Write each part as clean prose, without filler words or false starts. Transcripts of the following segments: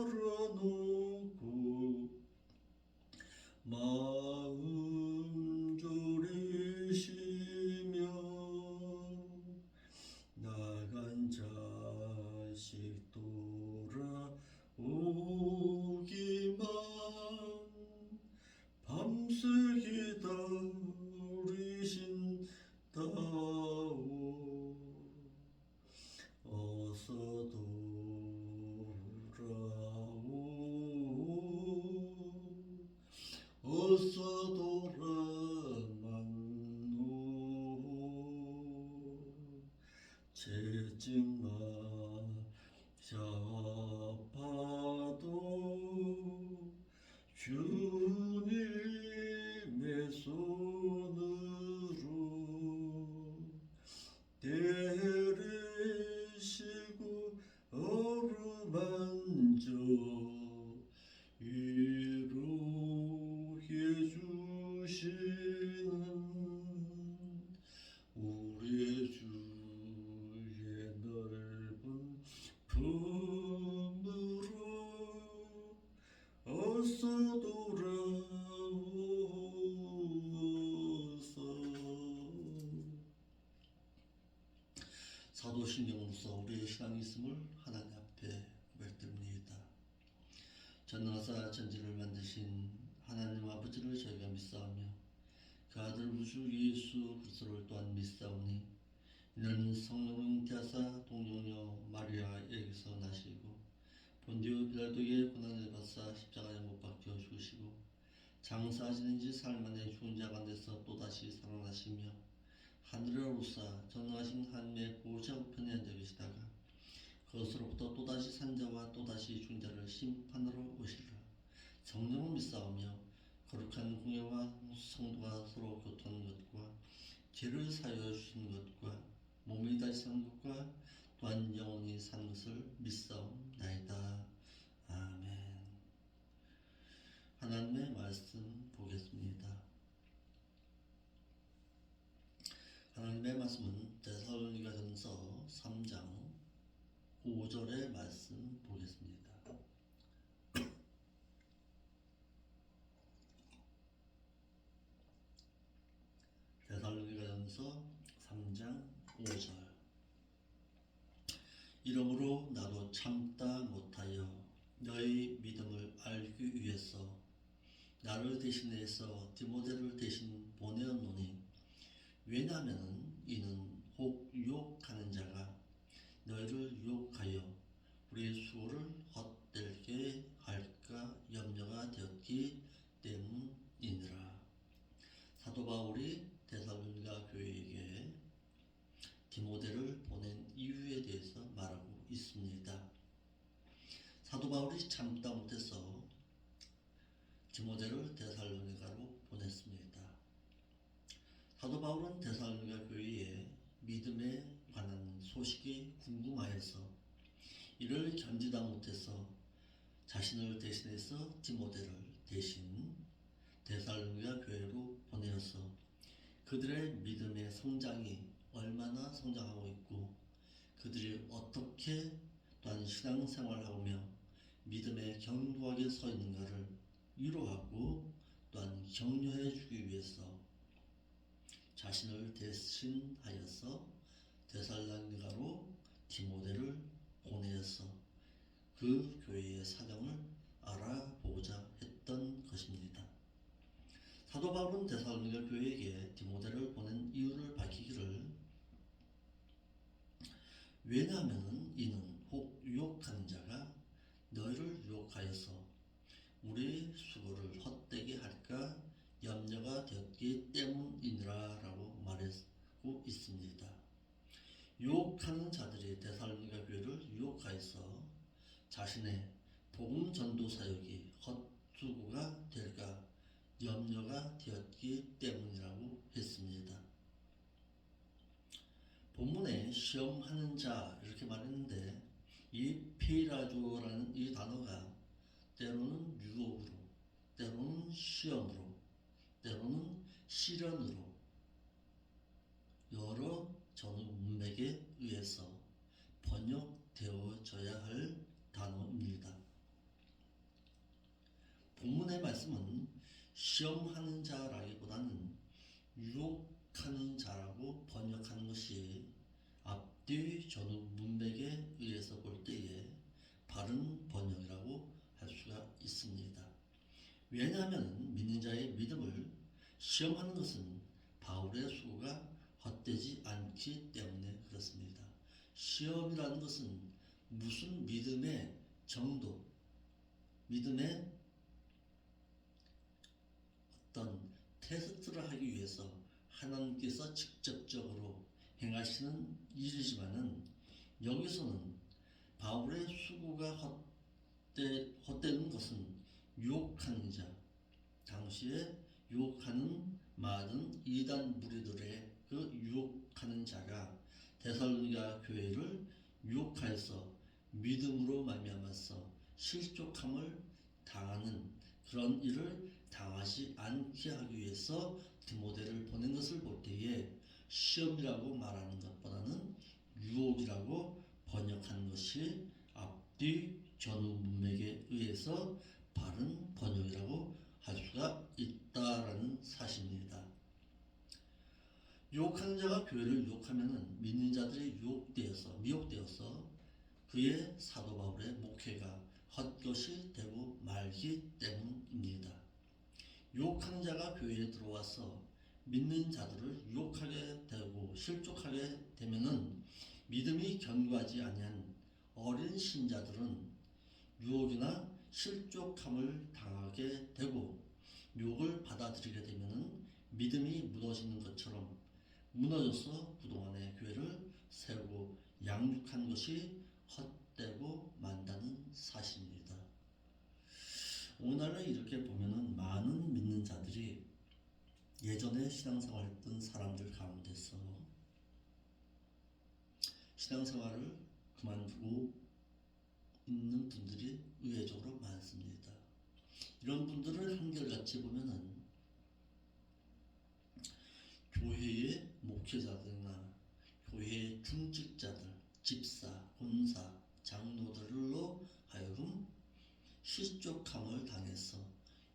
털어놓고 마음 졸이시며 나간 자식 돌아오기만 밤새 기다리신다오 어서 돌아오 어서 돌아만노 채찍 맞아파도 주님의 손으로 때리시고 어루만져 위로해 주시는 우리 주의 넓은 품으로 어서 돌아오소서. 사도신경으로서 우리의 신앙이 있음을 하나님 앞에 고백드립니다. 전능하사 전지를 만드신 하나님 아버지를 저희가 믿사오며 그 아들 우주 예수 그리스도를 또한 믿사오니 이는 성령으로 잉태하사 동정녀 마리아에게서 나시고 본디오 빌라도에게 고난을 받사 십자가에 못 박혀 죽으시고 장사하시는 지 사흘 만에 죽은 자 가운데서 또다시 살아나시며 하늘에 오르사 전능하신 하나님의 보좌 우편에 앉아 계시다가 그것으로부터 또다시 산자와 또다시 죽은 자를 심판하러 오시리라. 성령을 믿사오며 거룩한 공예와 성도가 서로 교통하는 것과 죄를 사하여 주시는 것과 몸이 다시 사는 것과 또한 영원히 사는 것을 믿사옵나이다. 아멘. 하나님의 말씀 보겠습니다. 하나님의 말씀은 데살로니가전서 3장 5절의 말씀 보겠습니다. 데살로니가전서 3장 5절. 이러므로 나도 참다 못하여 너희 믿음을 알기 위해서 나를 대신해서 디모데를 대신 보내었노니 왜냐하면 이는 혹 유혹하는 자가 너희를 유혹하여 우리의 수고를 헛되게 할까 염려가 되었기 때문이니라. 사도 바울이 데살로니가 교회에게 디모데를 보낸 이유에 대해서 말하고 있습니다. 사도 바울이 참다 못해서 디모데를 데살로니가로 보냈습니다. 사도 바울은 데살로니가 교회에 믿음에 관한 소식이 궁금하여서 이를 견디다 못해서 자신을 대신해서 디모데를 대신 데살로니가 교회로 보내어서 그들의 믿음의 성장이 얼마나 성장하고 있고 그들이 어떻게 또한 신앙생활을 하며 믿음에 견고하게 서 있는가를 위로하고 또한 격려해 주기 위해서 자신을 대신하여서 데살로니가로 디모데를 보내어서 그 교회의 사정을 알아보고자 했던 것입니다. 사도 바울은 데살로니가 교회에게 디모데를 보낸 이유를 밝히기를 왜냐하면 이는 혹 유혹하는 자가 너희를 유혹하여서 우리의 수고를 헛되게 할까 염려가 되었기 때문이니라 라고 말하고 있습니다. 유혹하는 자들이 데살로니가 교회를 유혹하여서 자신의 복음 전도 사역이 헛수고가 될까 염려가 되었기 때문이라고 했습니다. 본문에 시험하는 자 이렇게 말했는데 이 페이라조라는 이 단어가 때로는 유혹으로, 때로는 시험으로, 때로는 시련으로 여러 전후 문맥에 의해서 번역되어져야 할 단어입니다. 본문의 말씀은 시험하는 자라기보다는 유혹하는 자라고 번역하는 것이 앞뒤 전후 문맥에 의해서 볼 때에 바른 번역이라고 할 수가 있습니다. 왜냐하면 믿는 자의 믿음을 시험하는 것은 바울의 수고가 헛되지 않기 때문에 그렇습니다. 시험이라는 것은 무슨 믿음의 정도, 믿음의 어떤 테스트를 하기 위해서 하나님께서 직접적으로 행하시는 일이지만은 여기서는 바울의 수고가 헛되는 것은 유혹하는 자, 당시에 유혹하는 많은 이단 무리들의 그 유혹하는 자가 데살로니가 교회를 유혹하여서 믿음으로 말미암아서 실족함을 당하는 그런 일을 당하지 않게 하기 위해서 디모데를 보낸 것을 볼 때에 시험이라고 말하는 것보다는 유혹이라고 번역하는 것이 앞뒤 전후 문맥에 의해서 바른 번역이라고 할 수가 있다라는 사실입니다. 유혹하는 자가 교회를 유혹하면은 믿는 자들이 미혹되어서 그의 사도 바울의 목회가 헛것이 되고 말기 때문입니다. 유혹하는 자가 교회에 들어와서 믿는 자들을 유혹하게 되고 실족하게 되면은 믿음이 견고하지 아니한 어린 신자들은 유혹이나 실족함을 당하게 되고 유혹을 받아들이게 되면은 믿음이 무너지는 것처럼 무너져서 그동안의 교회를 세우고 양육한 것이 헛되고 만다는 사실입니다. 오늘날은 이렇게 보면은 많은 믿는 자들이 예전에 신앙생활했던 사람들 가운데서 신앙생활을 그만두고 있는 분들이 의외적으로 많습니다. 이런 분들을 한결같이 보면은 교회의 목회자들이나 교회의 중직자들, 집사, 권사, 장로들로 하여금 실족함을 당해서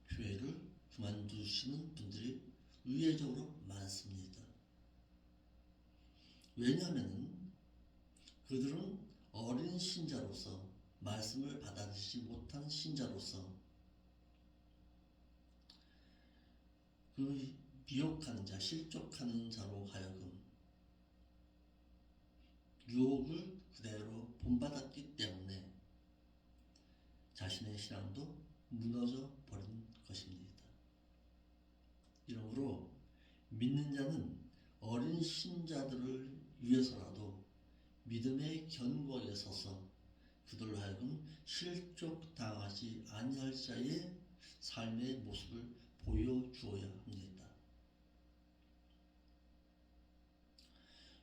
교회를 그만두시는 분들이 의외적으로 많습니다. 왜냐하면 그들은 어린 신자로서 말씀을 받아들이지 못한 신자로서 그 미혹하는 자, 실족하는 자로 하여금 유혹을 그대로 본받았기 때문에 자신의 신앙도 무너져 버린 것입니다. 이러므로 믿는 자는 어린 신자들을 위해서라도 믿음의 견고에 서서 그들로 하여금 실족당하지 아니할 자의 삶의 모습을 보여주어야 합니다.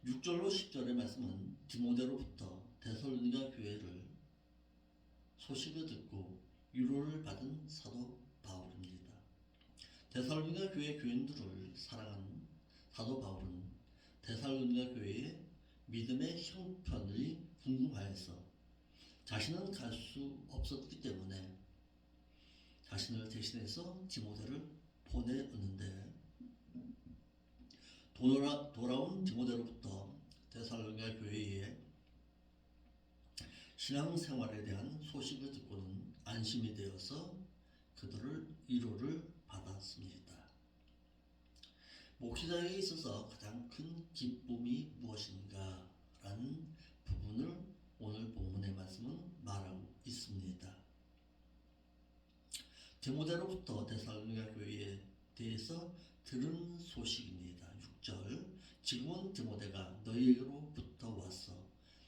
6절로 10절의 말씀은 디모데로부터 데살로니가 교회를 소식을 듣고 위로를 받은 사도 바울입니다. 데살로니가 교회 교인들을 사랑하는 사도 바울은 데살로니가 교회의 믿음의 형편이 궁금하여서 자신은 갈 수 없었기 때문에 자신을 대신해서 디모데를 보내었는데 돌아온 디모데로부터 데살로니가 교회의 신앙생활에 대한 소식을 듣고는 안심이 되어서 그들을 위로를 받았습니다. 목회자에게 있어서 가장 큰 기쁨이 무엇인가 라는 부분을 오늘 본문의 말씀은 말하고 있습니다. 디모데로부터 데살로니가 교회에 대해서 들은 소식입니다. 6절 지금은 디모데가 너희에게로부터 와서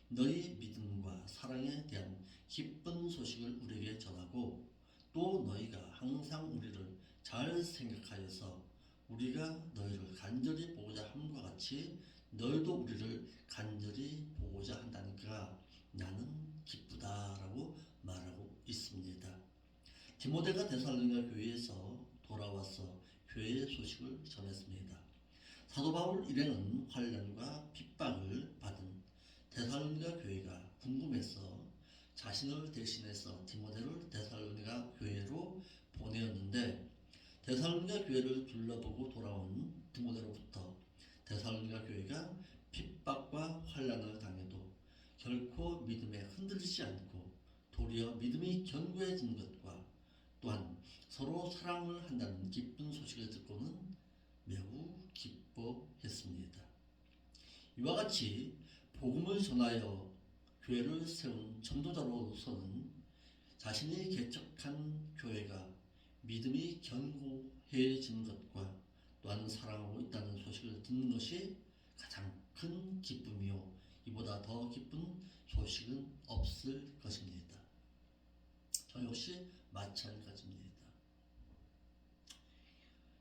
너희 믿음과 사랑에 대한 기쁜 소식을 우리에게 전하고 또 너희가 항상 우리를 잘 생각하여서 우리가 너희를 간절히 보고자 함과 같이 너희도 우리를 간절히 보고자 한다니까 나는 기쁘다라고 말하고 있습니다. 디모데가 데살로니가 교회에서 돌아와서 교회의 소식을 전했습니다. 사도 바울 일행은 환난과 핍박을 받은 데살로니가 교회가 궁금해서 자신을 대신해서 디모데를 데살로니가 교회로 보내었는데 교회를 둘러보고 돌아온 부모대로부터 데살로니가 교회가 핍박과 환난을 당해도 결코 믿음에 흔들리지 않고 도리어 믿음이 견고해진 것과 또한 서로 사랑을 한다는 기쁜 소식을 듣고는 매우 기뻐했습니다. 이와 같이 복음을 전하여 교회를 세운 전도자로서는 자신이 개척한 교회가 믿음이 견고해진 것과 또한 사랑하고 있다는 소식을 듣는 것이 가장 큰 기쁨이요, 이보다 더 기쁜 소식은 없을 것입니다. 저 역시 마찬가지입니다.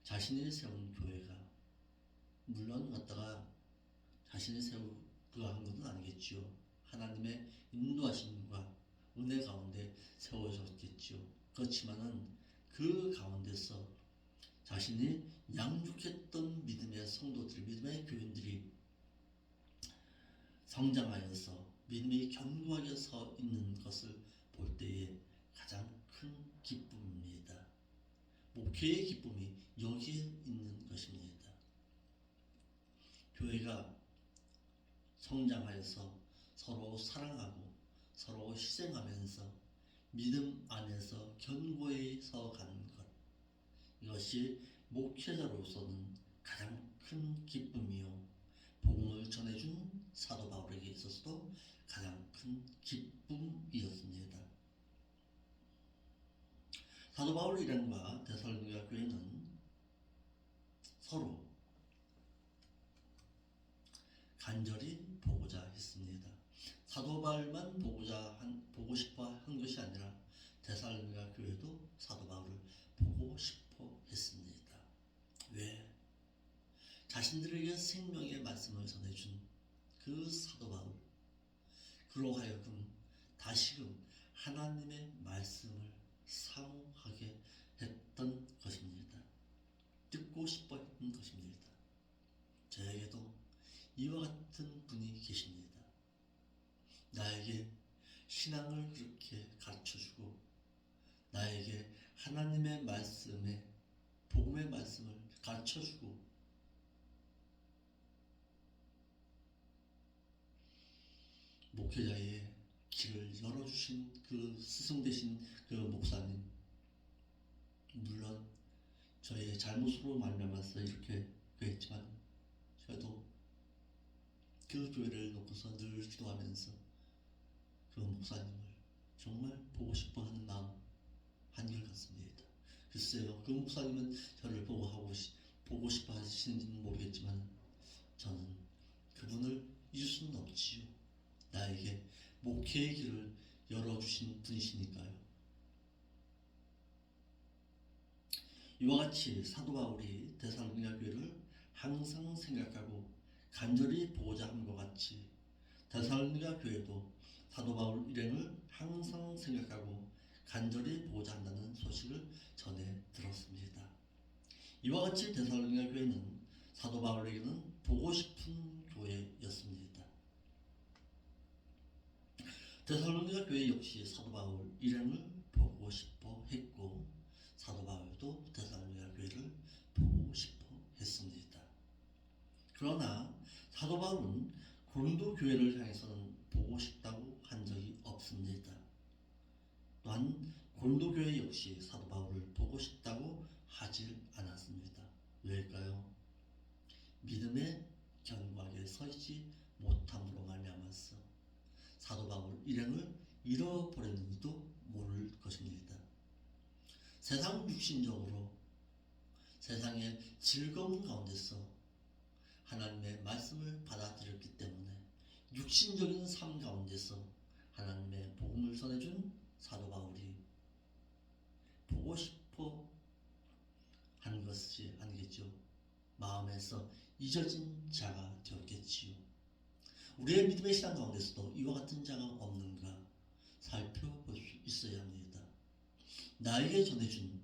자신이 세운 교회가 물론 어디다가 자신이 세우고 한 것은 아니겠지요. 하나님의 인도하심과 은혜 가운데 세워졌겠지요. 그렇지만은 그 가운데서 자신이 양육했던 믿음의 성도들, 믿음의 교인들이 성장하여서 믿음이 견고하게 서 있는 것을 볼 때에 가장 큰 기쁨입니다. 목회의 기쁨이 여기에 있는 것입니다. 교회가 성장하여서 서로 사랑하고 서로 희생하면서 믿음 안에서 견고해서 가는 것, 이것이 목회자로서는 가장 큰 기쁨이요, 복음을 전해준 사도 바울에게 있어서도 가장 큰 기쁨이었습니다. 사도 바울 일행과 데살로니가 교회는 서로 간절히 보고자 했습니다. 사도 바울만 보고 싶어 한 것이 아니라 데살로니가 교회도 사도 바울을 보고 싶어 했습니다. 왜? 자신들에게 생명의 말씀을 전해준 그 사도 바울, 그로 하여금 다시금 하나님의 말씀을 사모하게 했던 것입니다. 듣고 싶어 했던 것입니다. 저에게도 이와 같은 분이 계십니다. 나에게 신앙을 그렇게 가르쳐주고 나에게 하나님의 말씀에 복음의 말씀을 가르쳐주고 목회자의 길을 열어주신 그 스승 되신 그 목사님, 물론 저의 잘못으로 말미암아서 이렇게 그랬지만 저도 그 교회를 놓고서 늘 기도하면서 그 목사님을 정말 보고 싶어하는 마음 한결같습니다. 글쎄요, 그 목사님은 저를 보고 싶어 하시는지는 모르겠지만 저는 그분을 잊을 수는 없지요. 나에게 목회의 길을 열어주신 분이시니까요. 이와 같이 사도 바울이 데살로니가 교회를 항상 생각하고 간절히 보고자 함과 같이 데살로니가 교회도 사도 바울 일행을 항상 생각하고 간절히 보고자 한다는 소식을 전해 들었습니다. 이와 같이 데살로니가 교회는 사도 바울에게는 보고 싶은 교회였습니다. 데살로니가 교회 역시 사도 바울 일행을 보고 싶어 했고 사도 바울도 데살로니가 교회를 보고 싶어 했습니다. 그러나 사도 바울은 고린도 교회를 향해서는 보고 싶다고 한 적이 없습니다. 또한 고린도 교회 역시 사도 바울을 보고 싶다고 하질 않았습니다. 왜일까요? 믿음에 견고하게 서 있지 못함으로 말미암아서 사도 바울 일행을 잃어버렸는지도 모를 것입니다. 세상 육신적으로 세상의 즐거운 가운데서 하나님의 말씀을 받아들였기 때문에 육신적인 삶 가운데서 하나님의 복음을 전해준 사도 바울이 보고 싶어 하는 것이 아니겠죠. 마음에서 잊어진 자가 되었겠지요. 우리의 믿음의 신앙 가운데서도 이와 같은 자가 없는가 살펴볼 수 있어야 합니다. 나에게 전해준,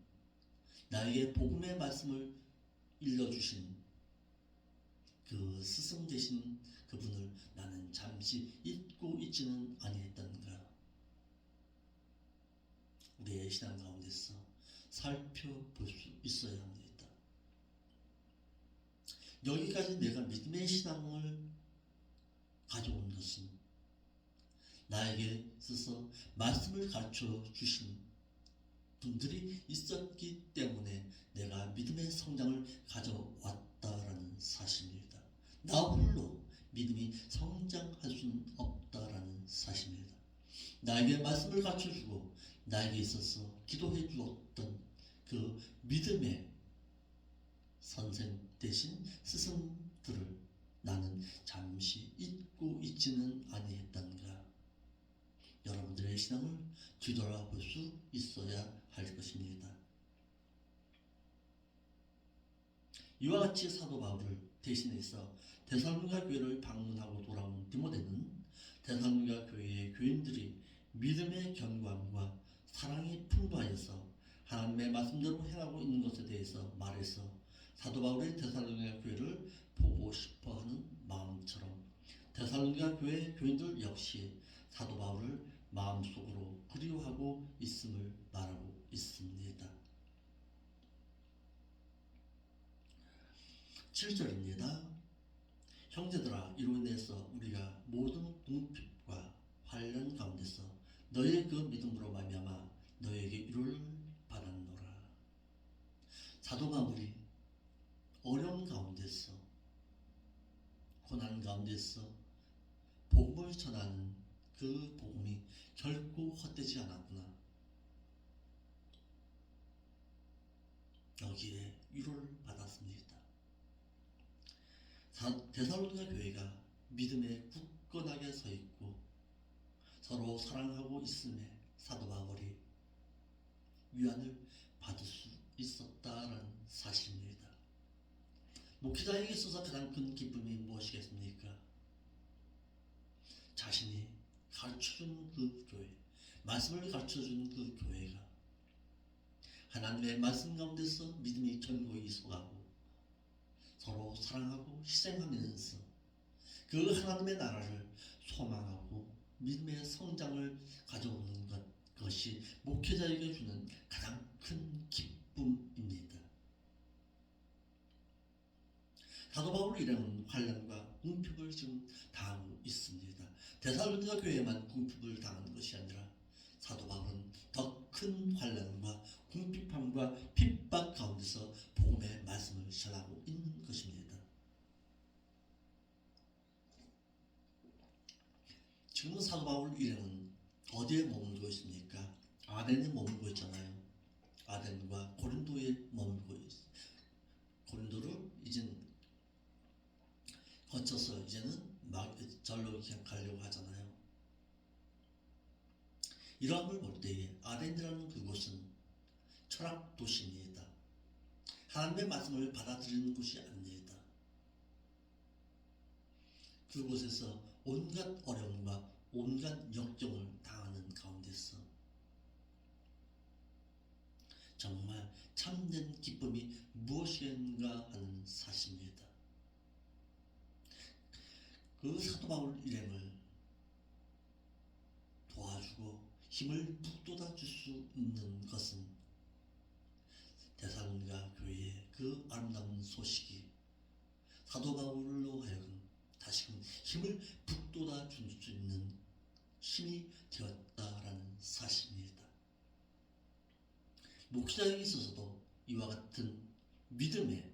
나에게 복음의 말씀을 일러주신 그 스승 되신 그분을 나는 잠시 잊고 있지는 아니했던가. 우리의 신앙 가운데서 살펴볼 수 있어야 합니다. 여기까지 내가 믿음의 신앙을 가져온 것은 나에게 있어서 말씀을 가르쳐 주신 분들이 있었기 때문에 내가 믿음의 성장을 가져왔다라는 사실입니다. 나 홀로 믿음이 성장할 수는 없다라는 사실입니다. 나에게 말씀을 가르쳐주고 나에게 있어서 기도해 주었던 그 믿음의 선생 대신 스승들을 나는 잠시 잊고 있지는 아니했던가. 여러분들의 신앙을 뒤돌아볼 수 있어야 할 것입니다. 이와 같이 사도 바울을 대신해서 데살로니가 교회를 방문하고 돌아온 디모데는 데살로니가 교회의 교인들이 믿음의 견고함과 사랑이 풍부하여서 하나님의 말씀대로 행하고 있는 것에 대해서 말해서 사도 바울의 데살로니가 교회를 보고 싶어하는 마음처럼 데살로니가 교회 교인들 역시 사도 바울을 마음속으로 그리워하고 있음을 말하고 있습니다. 7절입니다. 형제들아, 이로 인해서 우리가 모든 궁핍과 환난 가운데서 너의 그 믿음으로 말미암아 너에게 위로를 받았노라. 사도 바울이 어려움 가운데서 고난 가운데서 복음을 전하는 그 복음이 결코 헛되지 않았구나. 여기에 위로를 받았습니다. 데살로니가 교회가 믿음에 굳건하게 서 있고 서로 사랑하고 있음에 사도 바울이 위안을 받을 수 있었다라는 사실입니다. 목회자에게 있어서 가장 큰 기쁨이 무엇이겠습니까? 자신이 가르쳐준 그 교회, 말씀을 가르쳐준 그 교회가 하나님의 말씀 가운데서 믿음이 견고히 서가고 서로 사랑하고 희생하면서 그 하나님의 나라를 소망하고 믿음의 성장을 가져오는 것이 목회자에게 주는 가장 큰 기쁨입니다. 사도 바울 일행은 환난과 궁핍을 지금 당하고 있습니다. 데살로니가 교회만 궁핍을 당한 것이 아니라 사도 바울은 더 큰 환난과 궁핍함과 핍박 가운데서 복음의 말씀을 전하고 있는 것입니다. 지금 사도 바울 일행은 어디에 머물고 있습니까? 아덴에 머물고 있잖아요. 아덴과 고린도에 머물고 있습니다. 고린도를 이제 거쳐서 이제는 절로 가려고 하잖아요. 이러함을 볼 때에 아덴이라는 그곳은 철학 도시입니다. 하나님의 말씀을 받아들이는 곳이 아닙니다. 그곳에서 온갖 어려움과 온갖 역경을 당하는 가운데서 정말 참된 기쁨이 무엇인가 하는 사실입니다. 그 사도 바울 일행을 도와주고 힘을 북돋아 줄 수 있는 것은 데살로니가 교회의 그 아름다운 소식이 사도 바울로 하여금 다시금 힘을 북돋아 줄 수 있는 힘이 되었다라는 사실입니다. 목사에게 있어서도 이와 같은 믿음의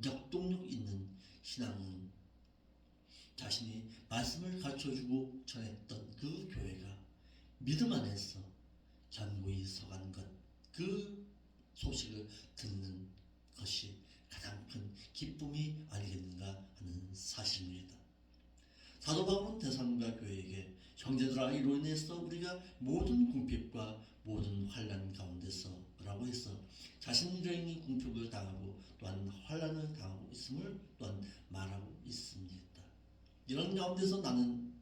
역동력 있는 신앙은 자신이 말씀을 가르쳐주고 전했던 그 교회가 믿음 안에서 견고히 서간 것, 그 소식을 듣는 것이 가장 큰 기쁨이 아니겠는가 하는 사실입니다. 사도 바울은 데살로니가 교회에게 형제들아, 이로 인해서 우리가 모든 궁핍과 모든 환난 가운데서 라고 해서 자신 일행이 궁핍을 당하고 또한 환난을 당하고 있음을 또한 말하고 있습니다. 이런 가운데서 나는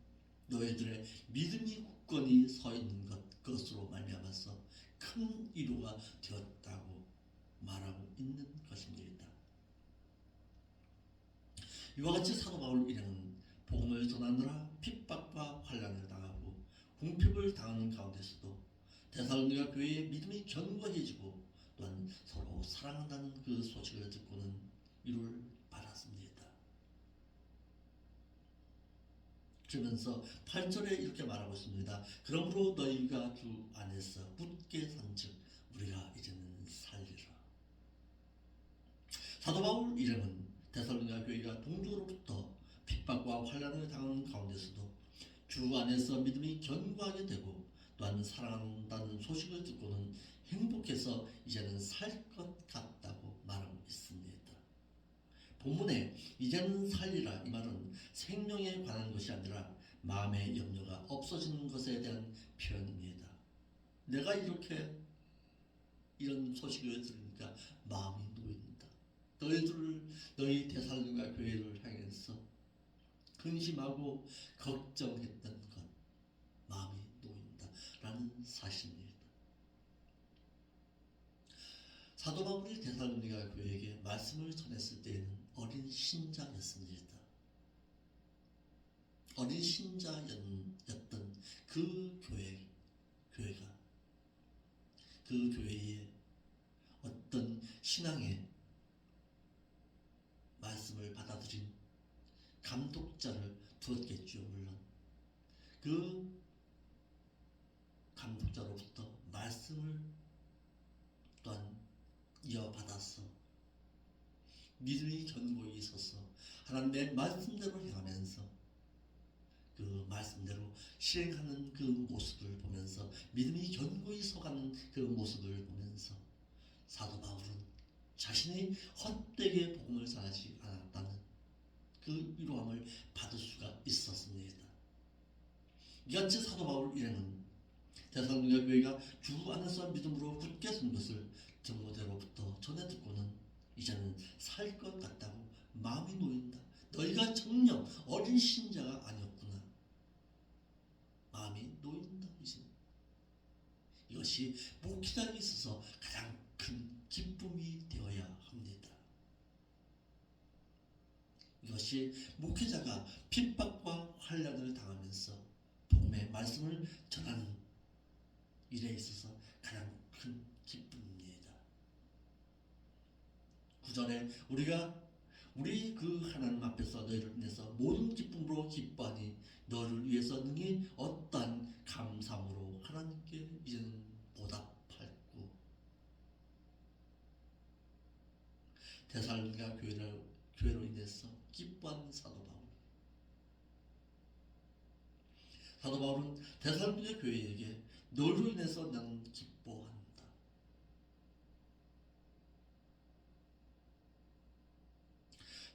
너희들의 믿음이 굳건히 서 있는 그것으로 말미암아서 큰 위로가 되었다고 말하고 있는 것입니다. 이와 같이 사도 바울 일행은 복음을 전하느라 핍박과 환난을 당하고 궁핍을 당하는 가운데서도 데살로니가 교회의 믿음이 견고해지고 또한 서로 사랑한다는 그 소식을 듣고는 이를 받았습니다. 그러면서 8절에 이렇게 말하고 있습니다. 그러므로 너희가 주 안에서 굳게 산즉 우리가 이제는 살리라. 사도 바울 이름은 데살로니가 교회가 동족으로부터 핍박과 환난을 당하는 가운데서도 주 안에서 믿음이 견고하게 되고 또한 사랑한다는 소식을 듣고는 행복해서 이제는 살 것 같다고 말하고 있습니다. 본문에 이제는 살리라 이 말은 생명에 관한 것이 아니라 마음의 염려가 없어지는 것에 대한 표현입니다. 내가 이런 소식을 들으니까 마음이 놓인다. 너희 데살로니가 교회를 향해서 근심하고 걱정했던 것 마음이 놓인다라는 사실입니다. 사도 바울이 데살로니가 교회에게 말씀을 전했을 때에는 어린 신자였습니다. 어린 신자였던 그 교회가 그 교회에 어떤 신앙의 말씀을 받아들인 감독자를 두었겠죠. 물론 그 감독자로부터 말씀을 또한 이어받아서 믿음이 견고히 있어서 하나님의 말씀대로 행하면서 그 말씀대로 실행하는 그 모습을 보면서 믿음이 견고히 서가는 그 모습을 보면서 사도 바울은 자신이 헛되게 복음을 전하지 않았다는 그 위로함을 받을 수가 있었습니다. 이같이 사도 바울 일행은 데살로니가 교회가 주 안에서 믿음으로 굳게 선 것을 정모대로부터 전해 듣고는 이제는 살 것 같다고 마음이 놓인다. 너희가 정녕 어린 신자가 아니었구나. 마음이 놓인다. 이제 이것이 목회자에 있어서 가장 큰 기쁨이 되어야 합니다. 이것이 목회자가 핍박과 환난을 당하면서 복음의 말씀을 전하는 일에 있어서 가장 큰 기쁨입니다. 9절에 우리 그 하나님 앞에서 너희를 인해서 모든 기쁨으로 기뻐하니 너를 위해서 능히 어떠한 감사함으로 하나님께 이제는 보답할고. 데살로니가 교회로 인해서 기뻐하는 사도 바울은 데살로니가 교회에게 너로 인해서 나는 기뻐한다.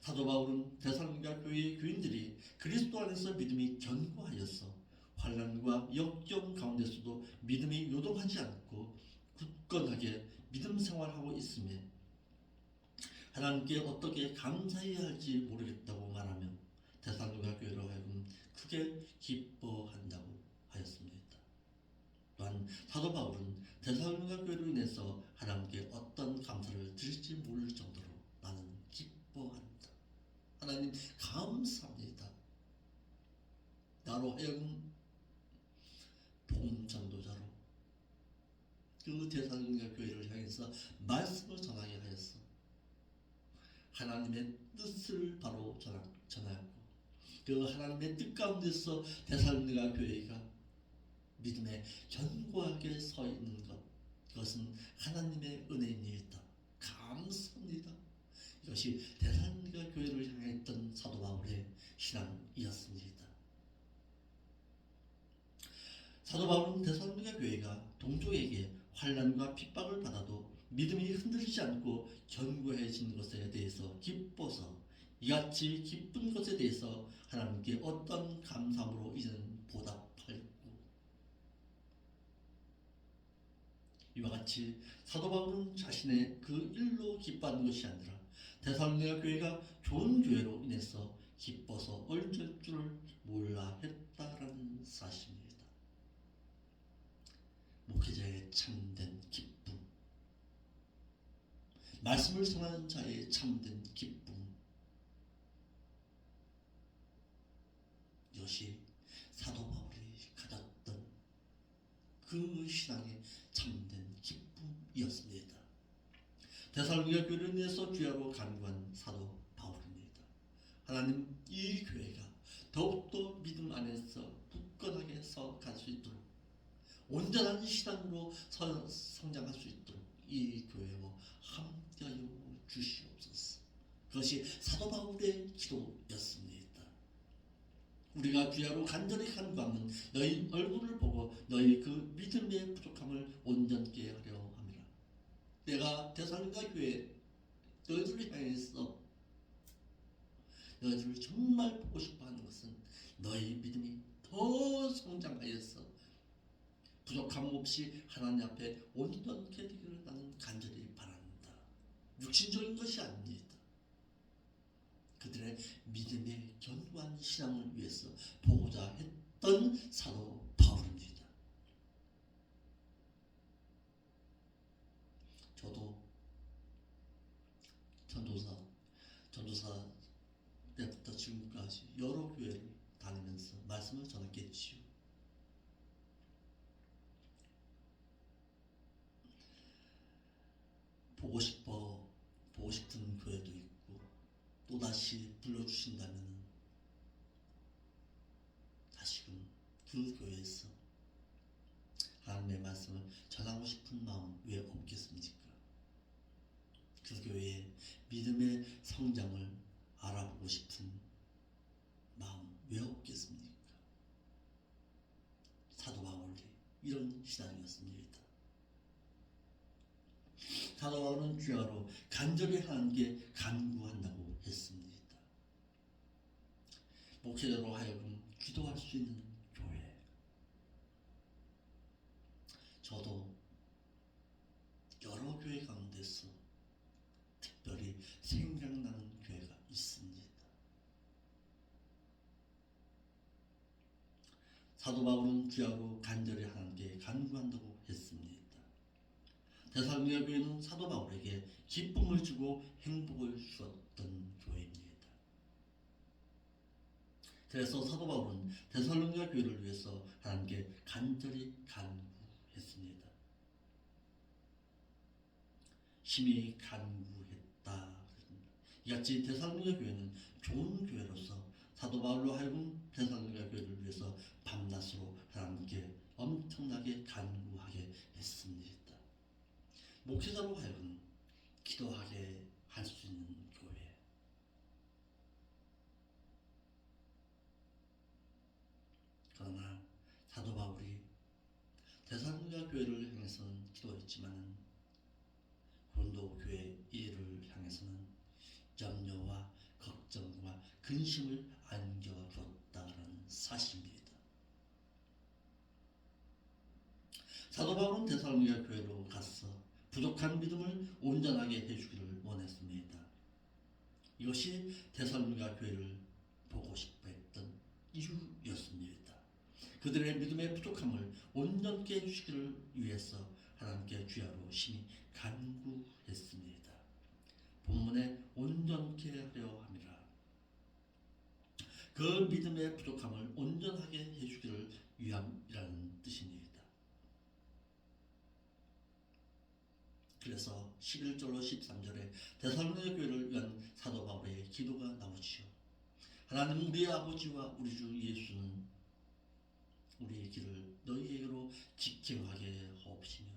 사도 바울은 데살로니가 교회의 교인들이 그리스도 안에서 믿음이 견고하여서 환난과 역경 가운데서도 믿음이 요동하지 않고 굳건하게 믿음 생활하고 있음에 하나님께 어떻게 감사해야 할지 모르겠다고 말하며 데살로니가 교회로 하여금 크게 기뻐한다고 하였습니다. 또한 사도 바울은 데살로니가 교회로 인해서 하나님께 어떤 감사를 드릴지 모를 정도로 나는 기뻐한다. 하나님 감사합니다. 나로 하여금 복음 전도자로 그 데살로니가 교회를 향해서 말씀을 전하게 하였어. 하나님의 뜻을 바로 전하였고 그 하나님의 뜻 가운데서 데살로니가 교회가 믿음에 견고하게 서 있는 것, 그것은 하나님의 은혜입니다. 감사합니다. 이것이 데살로니가 교회를 향했던 사도 바울의 신앙이었습니다. 사도 바울은 데살로니가 교회가 동족에게 환난과 핍박을 받아도 믿음이 흔들리지 않고 견고해진 것에 대해서 기뻐서 이같이 기쁜 것에 대해서 하나님께 어떤 감사함으로 이제는 보답할고, 이와 같이 사도 바울은 자신의 그 일로 기뻐하는 것이 아니라 데살로니가 교회가 좋은 교회로 인해서 기뻐서 얼쩔 줄을 몰라 했다라는 사실입니다. 목회자의 참된 기쁨, 말씀을 전하는 자의 참된 기쁨, 이것이 사도 바울이 가졌던 그 신앙의 참된 기쁨이었습니다. 데살로니가 교회를 위해서 귀하로 간구한 사도 바울입니다. 하나님, 이 교회가 더욱더 믿음 안에서 굳건하게 서갈 수 있도록, 온전한 신앙으로 성장할 수 있도록 이 교회와 함께하여 주시옵소서. 그것이 사도 바울의 기도였습니다. 우리가 귀하로 간절히 간구하면 너희 얼굴을 보고 너희 그 믿음의 부족함을 온전케 하려 함이라. 내가 데살로니가 교회 너희들을 향해서 너희들을 정말 보고 싶어하는 것은 너희 믿음이 더 성장하여서 부족함 없이 하나님 앞에 온전케 되기를 나는 간절히 바랍니다. 육신적인 것이 아닙니다. 그들의 믿음의 견고한 신앙을 위해서 보고자 했던 사도 바울입니다. 저도 전도사 때부터 지금까지 여러 교회를 다니면서 말씀을 전했겠지요. 보고 싶은 교회도 있고, 또다시 불러주신다면 다시금 그 교회에서 하나님의 말씀을 전하고 싶은 마음 왜 없겠습니까? 그 교회의 믿음의 성장을 알아보고 싶은 마음 왜 없겠습니까? 사도 바울이 이런 신앙이었습니다. 사도 바울은 귀하로 간절히 하나님께 간구한다고 했습니다. 목회자로 하여금 기도할 수 있는 교회. 저도 여러 교회 가운데서 특별히 생각나는 교회가 있습니다. 사도 바울은 귀하고 간절히 하나님께 간구한다고 했습니다. 데살로니가 교회는 사도 바울에게 기쁨을 주고 행복을 주었던 교회입니다. 그래서 사도 바울은 데살로니가 교회를 위해서 하나님께 간절히 간구했습니다. 심히 간구했다. 이같이 데살로니가 교회는 좋은 교회로서 사도 바울로 하여금 데살로니가 교회를 위해서 밤낮으로 하나님께 엄청나게 간구하게 했습니다. 목회자로 하여금 기도하게 할 수 있는 교회. 그러나 사도 바울이 데살로니가 교회를 향해서는 기도했지만 고린도 교회 이해를 향해서는 염려와 걱정과 근심을 안겨주었다는 사실입니다. 사도 바울은 데살로니가 교회로 가서 부족한 믿음을 온전하게 해주기를 원했습니다. 이것이 데살로니가 교회를 보고 싶어 했던 이유였습니다. 그들의 믿음의 부족함을 온전케 해주시기를 위해서 하나님께 귀하로 심히 간구했습니다. 본문에 온전케 하려 함이라. 그 믿음의 부족함을 온전하게 해주기를 위함이라는 뜻입니다. 그래서 11절로 13절에 데살로니가 교회를 위한 사도 바울의 기도가 나오지요. 하나님, 우리의 아버지와 우리 주 예수는 우리의 길을 너희에게로 직행하게 하옵시며.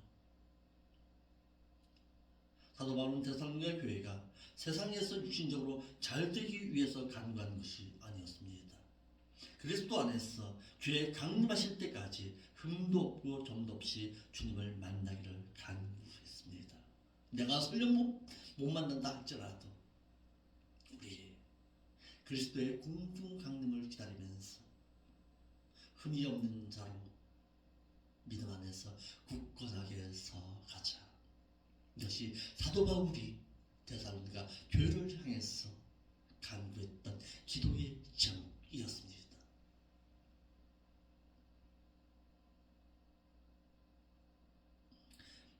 사도 바울은 데살로니가 교회가 세상에서 육신적으로 잘 되기 위해서 간구한 것이 아니었습니다. 그리스도 안에서 주의 강림하실 때까지 흠도 없고 점도 없이 주님을 만나기를 간구했습니다. 내가 설령 못 만난다 할지라도 우리 그리스도의 공중 강림을 기다리면서 흠이 없는 자로 믿음 안에서 굳건하게 서가자. 이것이 사도 바울이 데살로니가 교회를 향해서 간구했던 기도의 제목이었습니다.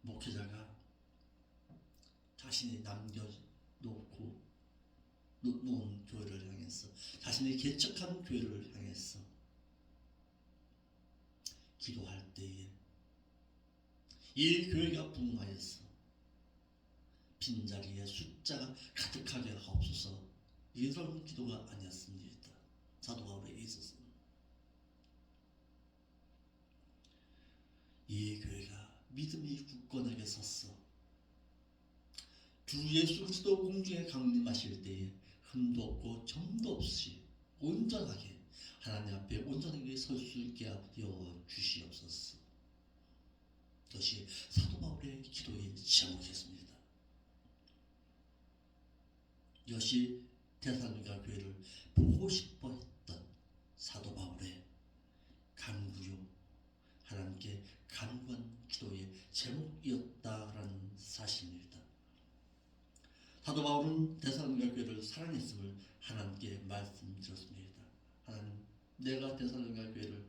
목회자가 자신이 남겨놓고 놓은 교회를 향해서, 자신이 개척한 교회를 향해서 기도할 때에 이 교회가 부흥하여서 빈자리에 숫자가 가득하게 하옵소서. 이런 기도가 아니었습니다. 사도 바울에게 있어서는 이 교회가 믿음이 굳건하게 섰어. 주 예수 그리스도 공중에 강림하실 때에 흠도 없고 점도 없이 온전하게 하나님 앞에 온전하게 설 수 있게 하여 주시옵소서. 이것이 사도 바울의 기도의 제목이었습니다. 이것이 데살로니가 교회를 보고 싶어 했던 사도 바울의 간구요, 하나님께 간구한 기도의 제목이었다라는 사실입니다. 사도 바울은 데살로니가 교회를 사랑했음을 하나님께 말씀드렸습니다. 하나님, 내가 데살로니가 교회를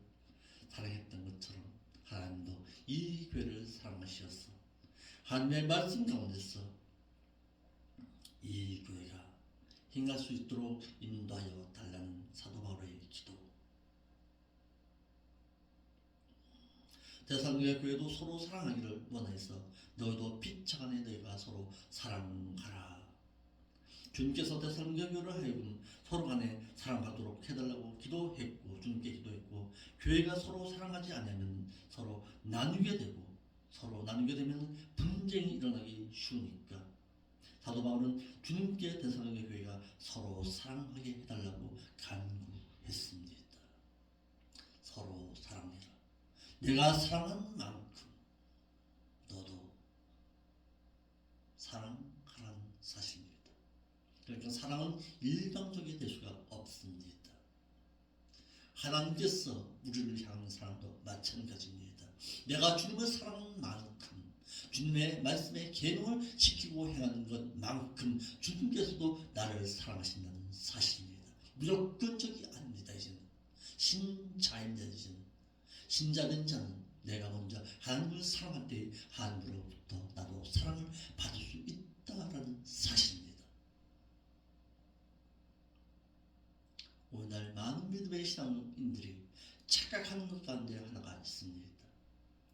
사랑했던 것처럼 하나님도 이 교회를 사랑하시었어. 하나님의 말씀 가운데서 이 교회가 행할 수 있도록 인도하여 달라는 사도 바울의 기도. 데살로니가 교회도 서로 사랑하기를 원해서 너희도 피차 간에 너희가 서로 사랑하라. 주님께서 데살로니가 교회를 하여금 서로 간에 사랑하도록 해달라고 기도했고, 주님께 기도했고, 교회가 서로 사랑하지 않으면 서로 나누게 되고, 서로 나누게 되면 분쟁이 일어나기 쉬우니까 사도 바울은 주님께 데살로니가 교회가 서로 사랑하게 해달라고 간구했습니다. 서로 사랑해라. 내가 사랑한 만큼 너도 사랑하라는 사실입니다. 그러니까 사랑은 일방적이 될 수가 없습니다. 하나님께서 우리를 향한 사랑도 마찬가지입니다. 내가 주님을 사랑하는 만큼, 주님의 말씀의 계명을 지키고 행하는 것만큼 주님께서도 나를 사랑하신다는 사실입니다. 무조건적이 아닙니다. 이제는 신자입니다. 이제는 신자된 자는 내가 먼저 하나님을 사랑할 때 하나님으로부터 나도 사랑을 받을 수 있다라는 사실입니다. 오늘날 많은 믿음의 신앙인들이 착각하는 것 가운데 하나가 있습니다.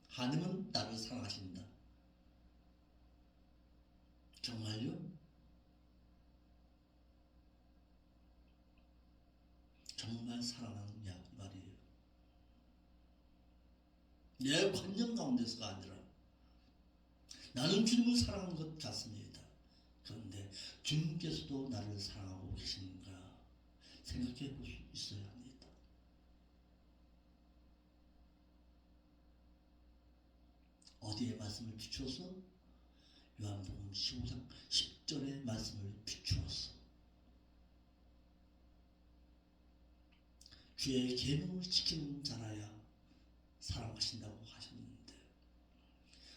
하나님은 나를 사랑하신다. 정말요? 정말 사랑하느냐 말이에요. 내 관념 가운데서가 아니라 나는 주님을 사랑하는 것 같습니다. 그런데 주님께서도 나를 사랑하고 계신가 생각해 볼 수 있어야 합니다. 어디에 말씀을 비추어서? 요한복음 15장 10절의 말씀을 비추어서 주의 계명을 지키는 자라야 사랑하신다고 하셨는데,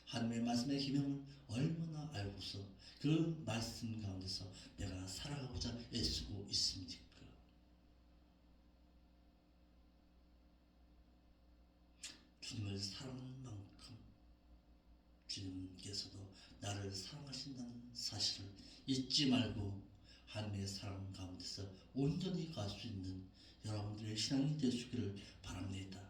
하나님의 말씀의 계명을 얼마나 알고서 그 말씀 가운데서 내가 살아가고자 애쓰고 있습니까? 주님을 사랑하는 만큼 주님께서도 나를 사랑하신다는 사실을 잊지 말고 하나님의 사랑 가운데서 온전히 갈 수 있는 여러분들의 신앙이 되시기를 바랍니다.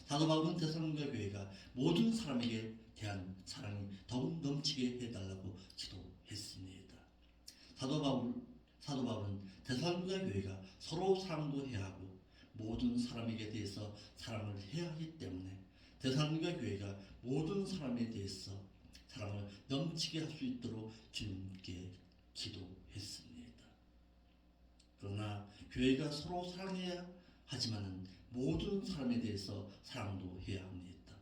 사도 바울은 데살로니가 교회가 모든 사람에게 대한 사랑이 더욱 넘치게 해달라고 기도했습니다. 사도 바울은 데살로니가 교회가 서로 사랑도 해야 하고 모든 사람에게 대해서 사랑을 해야 하기 때문에 데살로니가 교회가 모든 사람에 대해서 사랑을 넘치게 할 수 있도록 주님께 기도했습니다. 그러나 교회가 서로 사랑해야 하지만 모든 사람에 대해서 사랑도 해야 합니다.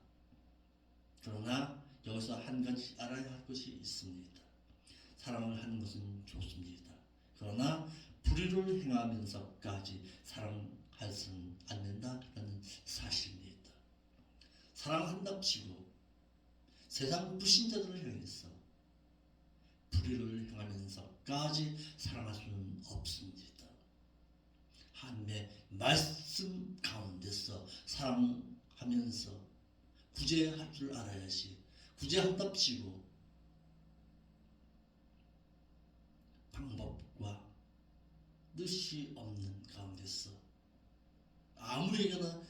그러나 여기서 한 가지 알아야 할 것이 있습니다. 사랑을 하는 것은 좋습니다. 그러나 불의를 행하면서까지 사랑할 수는 않는다라는 사실입니다. 사랑한답시고 세상 불신자들을 향해서 불의를 행하면서까지 사랑할 수는 없습니다. 하나님의 말씀 가운데서 사랑하면서 구제할 줄 알아야지, 구제한답시고 방법과 뜻이 없는 가운데서 아무에게나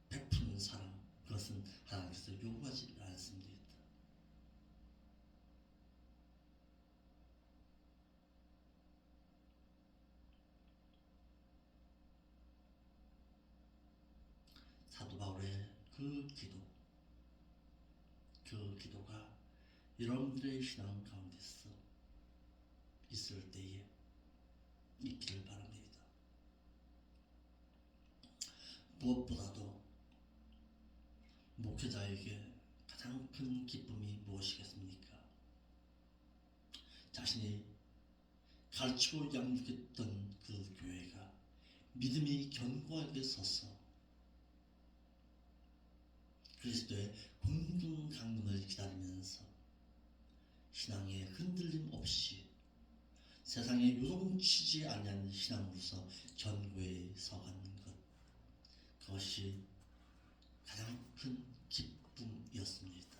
베푸는 사랑, 그것은 하나님께서 요구하지 않습니다. 사도 바울의 그 기도가 여러분들의 신앙 가운데서 있을 때에 있기를 바랍니다. 무엇보다도 목회자에게 가장 큰 기쁨이 무엇이겠습니까? 자신이 가르치고 양육했던 그 교회가 믿음이 견고하게 서서 그리스도의 공중 강림을 기다리면서 신앙에 흔들림 없이 세상에 요동치지 아니하는 신앙으로서 견고히 서가는 것, 그것이 가장 큰 기쁨이었습니다.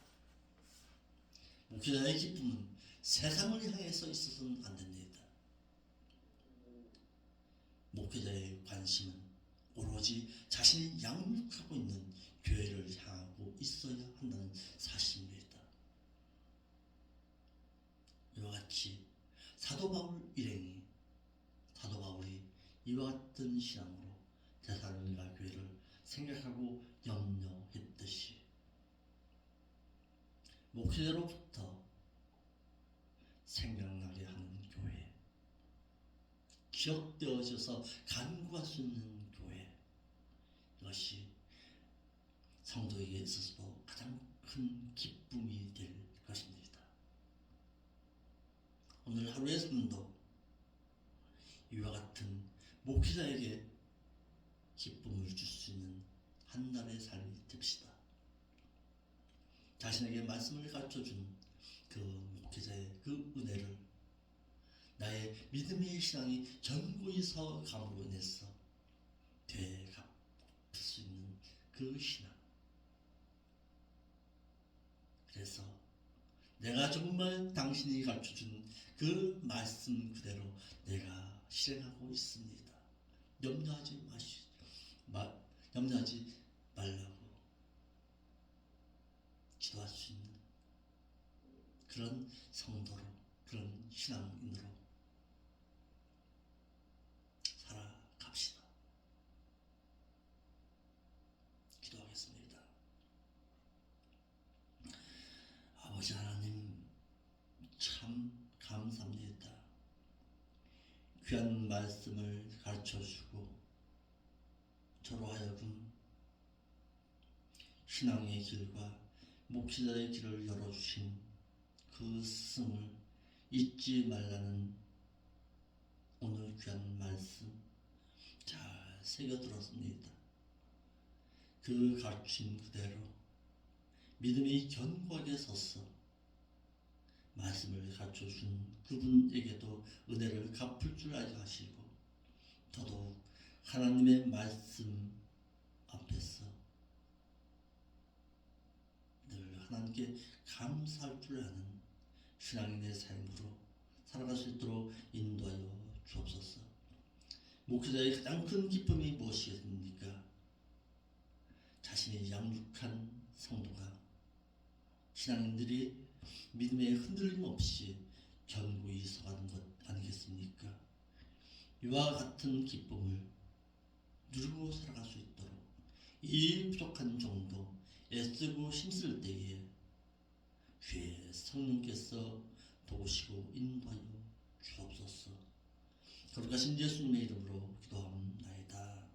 목회자의 기쁨은 세상을 향해서 있어서는 안 됩니다. 목회자의 관심은 오로지 자신이 양육하고 있는 교회를 향하고 있어야 한다는 사실입니다. 이와 같이 사도 바울이 이와 같은 신앙으로 데살로니가 교회를 생각하고 염려했듯이 목회자로부터 생각나게 하는 교회, 기억되어져서 간구할 수 있는 교회, 이것이 성도에게 있어서도 가장 큰 기쁨이 될 것입니다. 오늘 하루의 삶도 이와 같은 목회자에게 기쁨을 줄 수 있는 한 날의 삶이 됩시다. 자신에게 말씀을 가르쳐준 그 목회자의 그 은혜를 나의 믿음의 신앙이 견고히 서감으로 인해서 되갚을 수 있는 그 신앙, 그래서 내가 정말 당신이 가르쳐준 그 말씀 그대로 내가 실행하고 있습니다. 염려하지 말라고 기도할 수 있는 그런 성도로, 그런 신앙인으로 살아갑시다. 기도하겠습니다. 아버지 하나님, 참 감사합니다. 귀한 말씀을 가르쳐주고 저로 하여금 신앙의 길과 목회자의 길을 열어주신 그 스승을 잊지 말라는 오늘 귀한 말씀 잘 새겨들었습니다. 그 가르침 그대로 믿음이 견고하게 서서 말씀을 가르쳐준 그분에게도 은혜를 갚을 줄 알게 하시고 더더욱 하나님의 말씀 앞에서 늘 하나님께 감사할 줄 아는 신앙인의 삶으로 살아갈 수 있도록 인도하여 주옵소서. 목회자의 가장 큰 기쁨이 무엇이겠습니까? 자신이 양육한 성도가, 신앙인들이 믿음에 흔들림 없이 견고히 서가는 것 아니겠습니까? 이와 같은 기쁨을 누리고 살아갈 수 있도록 이 부족한 정도 애쓰고 힘쓸 때에 주의 성령께서 도우시고 인도하여 주옵소서. 거룩하신 예수님의 이름으로 기도합니다.